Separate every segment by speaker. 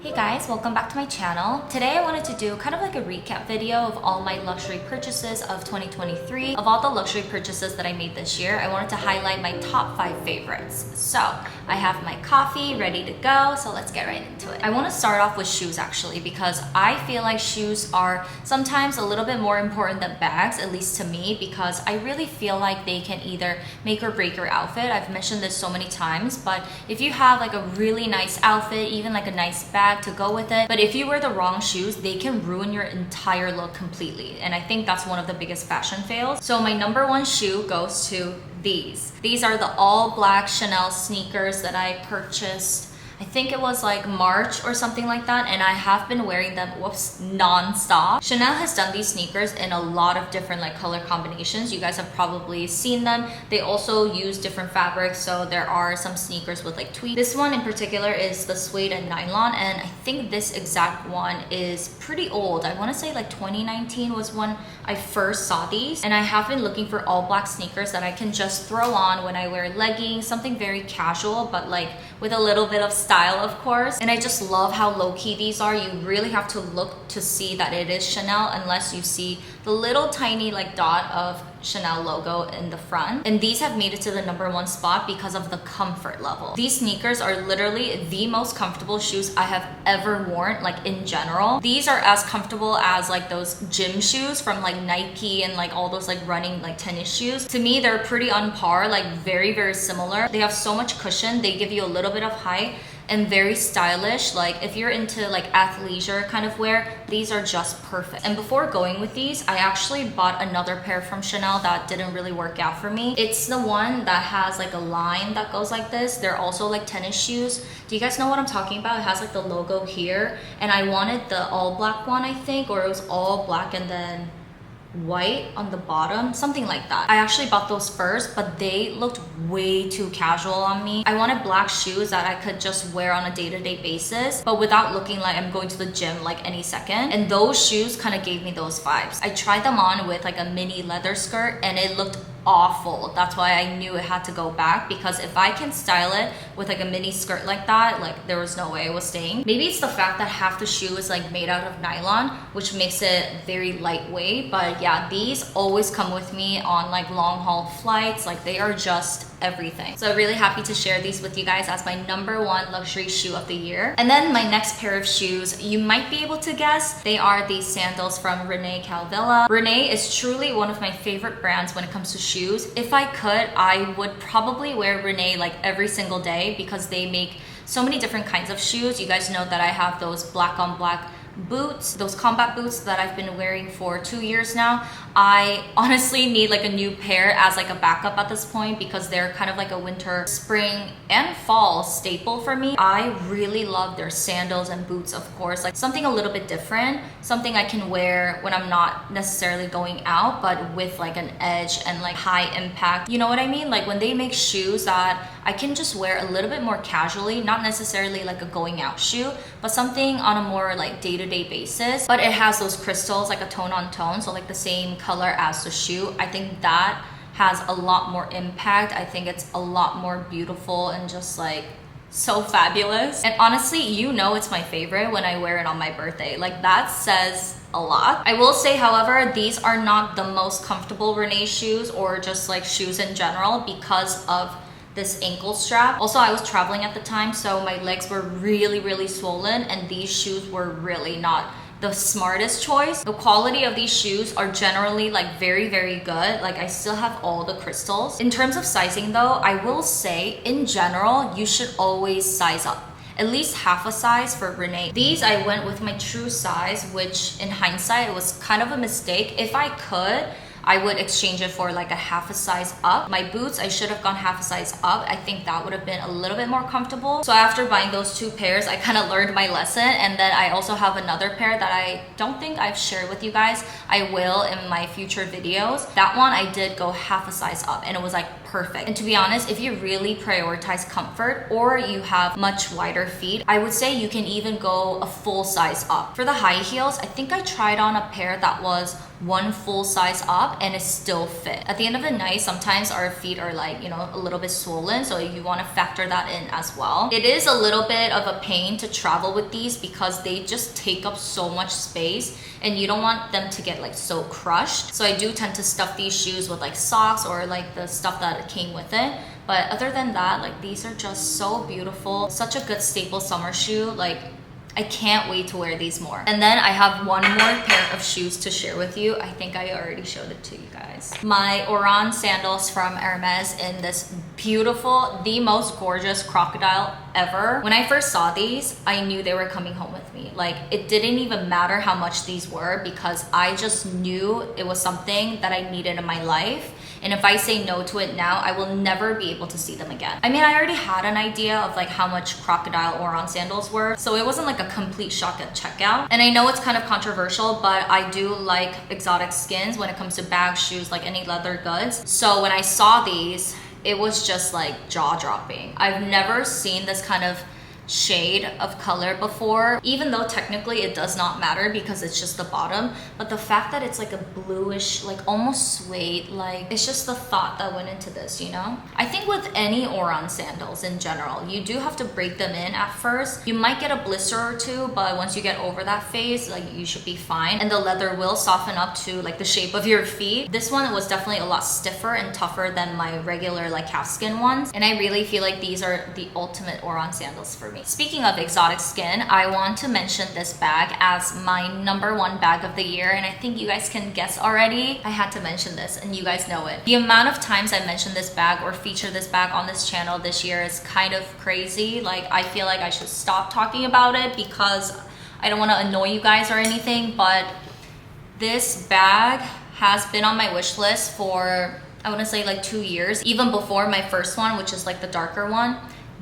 Speaker 1: Hey guys, welcome back to my channel. Today I wanted to do kind of like a recap video of all my luxury purchases of 2023. Of all the luxury purchases that I made this year, I wanted to highlight my top 5 favorites. So I have my coffee ready to go, so let's get right into it. I want to start off with shoes actually, because I feel like shoes are sometimes a little bit more important than bags, at least to me, because I really feel like they can either make or break your outfit. I've mentioned this so many times, but if you have like a really nice outfit, even like a nice bag to go with it, but if you wear the wrong shoes, they can ruin your entire look completely. And I think that's one of the biggest fashion fails. So my number 1 shoe goes to these. These are the all black Chanel sneakers that I purchased, I think it was like March or something like that, and I have been wearing them, non-stop. Chanel has done these sneakers in a lot of different like color combinations. You guys have probably seen them. They also use different fabrics, so there are some sneakers with like tweed. This one in particular is the suede and nylon, and I think this exact one is pretty old. I want to say like 2019 was when I first saw these, and I have been looking for all black sneakers that I can just throw on when I wear leggings, something very casual, but like with a little bit of style, of course. And I just love how low-key these are. You really have to look to see that it is Chanel unless you see the little tiny like dot of Chanel logo in the front. And these have made it to the number 1 spot because of the comfort level. These sneakers are literally the most comfortable shoes I have ever worn, like in general. These are as comfortable as like those gym shoes from like Nike and like all those like running like tennis shoes. To me, they're pretty on par, like very similar. They have so much cushion. They give you a little bit of height and very stylish. Like if you're into like athleisure kind of wear, these are just perfect. And before going with these, I actually bought another pair from Chanel that didn't really work out for me. It's the one that has like a line that goes like this. They're also like tennis shoes. Do you guys know what I'm talking about? It has like the logo here, and I wanted the all black one, I think, or it was all black and then white on the bottom, something like that. I actually bought those first, but they looked way too casual on me. I wanted black shoes that I could just wear on a day-to-day basis, but without looking like I'm going to the gym like any second. And those shoes kind of gave me those vibes. I tried them on with like a mini leather skirt and it looked awful. That's why I knew it had to go back, because if I can style it with like a mini skirt like that, like there was no way it was staying. Maybe it's the fact that half the shoe is like made out of nylon, which makes it very lightweight. But yeah, these always come with me on like long haul flights. Like they are just everything. So really happy to share these with you guys as my number 1 luxury shoe of the year. And then my next pair of shoes, you might be able to guess, they are these sandals from Renee Caovilla. Renee is truly one of my favorite brands when it comes to shoes. If I could, I would probably wear Renee like every single day because they make so many different kinds of shoes. You guys know that I have those black on black boots, those combat boots that I've been wearing for 2 years now. I honestly need like a new pair as like a backup at this point, because they're kind of like a winter, spring and fall staple for me. I really love their sandals and boots, of course, like something a little bit different, something I can wear when I'm not necessarily going out, but with like an edge and like high impact. You know what I mean? Like when they make shoes that I can just wear a little bit more casually, not necessarily like a going out shoe, but something on a more like day-to-day basis, but it has those crystals, like a tone on tone, so like the same color as the shoe. I think that has a lot more impact. I think it's a lot more beautiful and just like so fabulous. And honestly, you know it's my favorite when I wear it on my birthday. Like that says a lot. I will say, however, these are not the most comfortable Renee shoes or just like shoes in general because of this ankle strap. Also, I was traveling at the time, so my legs were really swollen, and these shoes were really not the smartest choice. The quality of these shoes are generally like very good. Like I still have all the crystals. In terms of sizing though, I will say in general, you should always size up. At least half a size for Renee. These I went with my true size, which in hindsight was kind of a mistake. If I could, I would exchange it for like a half a size up. My boots, I should have gone half a size up. I think that would have been a little bit more comfortable. So after buying those 2 pairs, I kind of learned my lesson. And then I also have another pair that I don't think I've shared with you guys. I will in my future videos. That one I did go half a size up, and it was like perfect. And to be honest, if you really prioritize comfort or you have much wider feet, I would say you can even go a full size up. For the high heels, I think I tried on a pair that was one full size up and it still fit. At the end of the night, sometimes our feet are like, you know, a little bit swollen, so you want to factor that in as well. It is a little bit of a pain to travel with these because they just take up so much space and you don't want them to get like so crushed. So I do tend to stuff these shoes with like socks or like the stuff that came with it. But other than that, like these are just so beautiful. Such a good staple summer shoe. Like I can't wait to wear these more. And then I have one more pair of shoes to share with you. I think I already showed it to you guys. My Oran sandals from Hermes in this beautiful, the most gorgeous crocodile ever. When I first saw these, I knew they were coming home with me. Like it didn't even matter how much these were because I just knew it was something that I needed in my life. And if I say no to it now, I will never be able to see them again. I mean, I already had an idea of like how much crocodile Oran sandals were, so it wasn't like a complete shock at checkout. And I know it's kind of controversial, but I do like exotic skins when it comes to bags, shoes, like any leather goods. So when I saw these, it was just like jaw-dropping. I've never seen this kind of shade of color before, even though technically it does not matter because it's just the bottom, but the fact that it's like a bluish, like almost suede, like it's just the thought that went into this, you know? I think with any Oran sandals in general, you do have to break them in at first. You might get a blister or two, but once you get over that phase, like you should be fine, and the leather will soften up to like the shape of your feet. This one was definitely a lot stiffer and tougher than my regular like calfskin ones, and I really feel like these are the ultimate Oran sandals for me. Speaking of exotic skin, I want to mention this bag as my #1 bag of the year, and I think you guys can guess already. I had to mention this and you guys know it. The amount of times I mentioned this bag or feature this bag on this channel this year is kind of crazy. Like I feel like I should stop talking about it because I don't want to annoy you guys or anything, but this bag has been on my wish list for, I want to say like 2 years, even before my first one, which is like the darker one.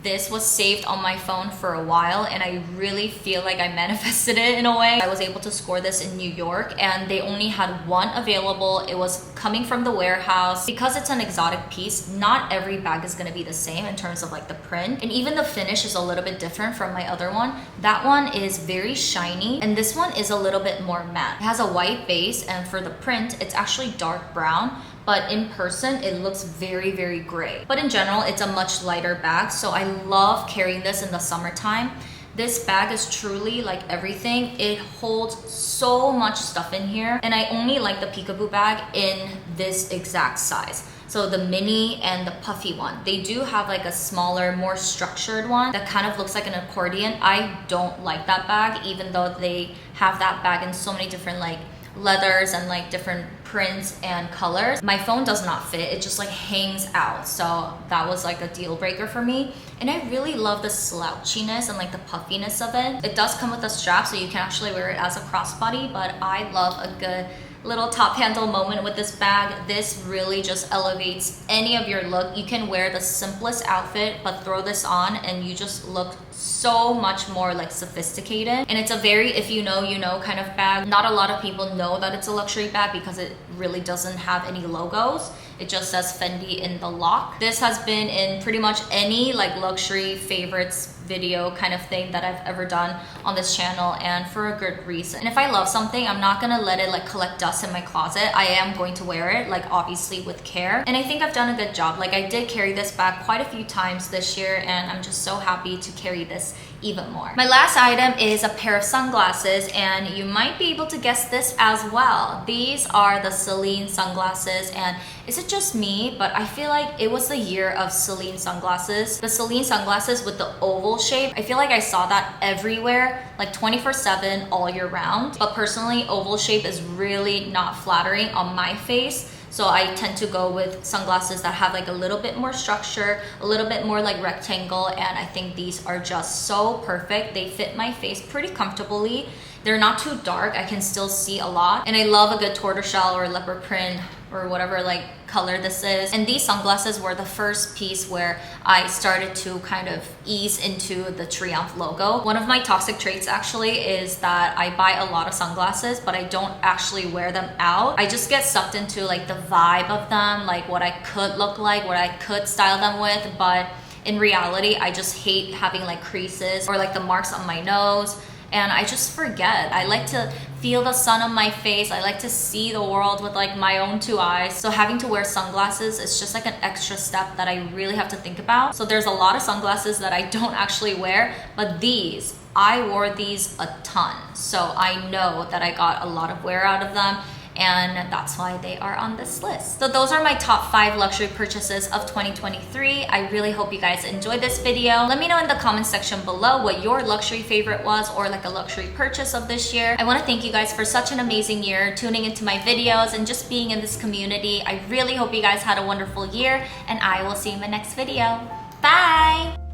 Speaker 1: This was saved on my phone for a while and I really feel like I manifested it in a way. I was able to score this in New York and they only had one available. It was coming from the warehouse. Because it's an exotic piece, not every bag is going to be the same in terms of like the print, and even the finish is a little bit different from my other one. That one is very shiny and this one is a little bit more matte. It has a white base and for the print it's actually dark brown, but in person it looks very, very gray. But in general, it's a much lighter bag, so I love carrying this in the summertime. This bag is truly like everything. It holds so much stuff in here, and I only like the Peekaboo bag in this exact size. So the mini and the puffy one. They do have like a smaller, more structured one that kind of looks like an accordion. I don't like that bag, even though they have that bag in so many different like leathers and like different prints and colors. My phone does not fit, it just like hangs out, so that was like a deal breaker for me. And I really love the slouchiness and like the puffiness of it. It does come with a strap, so you can actually wear it as a crossbody, but I love a good little top handle moment with this bag. This really just elevates any of your look. You can wear the simplest outfit but throw this on and you just look so much more like sophisticated. And it's a very if you know you know kind of bag. Not a lot of people know that it's a luxury bag because it really doesn't have any logos. It just says Fendi in the lock. This has been in pretty much any like luxury favorites video kind of thing that I've ever done on this channel, and for a good reason. And if I love something, I'm not gonna let it like collect dust in my closet. I am going to wear it, like obviously with care, and I think I've done a good job. Like I did carry this bag quite a few times this year, and I'm just so happy to carry this even more. My last item is a pair of sunglasses, and you might be able to guess this as well. These are the Celine sunglasses, and is it just me, but I feel like it was the year of Celine sunglasses. The Celine sunglasses with the oval shape, I feel like I saw that everywhere, like 24/7 all year round. But personally, oval shape is really not flattering on my face. So I tend to go with sunglasses that have like a little bit more structure, a little bit more like rectangle, and I think these are just so perfect. They fit my face pretty comfortably. They're not too dark, I can still see a lot. And I love a good tortoiseshell or leopard print or whatever like color this is. And these sunglasses were the first piece where I started to kind of ease into the Triumph logo. One of my toxic traits actually is that I buy a lot of sunglasses, but I don't actually wear them out. I just get sucked into like the vibe of them, like what I could look like, what I could style them with, but in reality, I just hate having like creases or like the marks on my nose. And I just forget. I like to feel the sun on my face. I like to see the world with like my own two eyes. So having to wear sunglasses is just like an extra step that I really have to think about. So there's a lot of sunglasses that I don't actually wear, but these, I wore these a ton. So I know that I got a lot of wear out of them, and that's why they are on this list. So those are my top 5 luxury purchases of 2023. I really hope you guys enjoyed this video. Let me know in the comment section below what your luxury favorite was, or like a luxury purchase of this year. I want to thank you guys for such an amazing year, tuning into my videos and just being in this community. I really hope you guys had a wonderful year, and I will see you in my next video. Bye!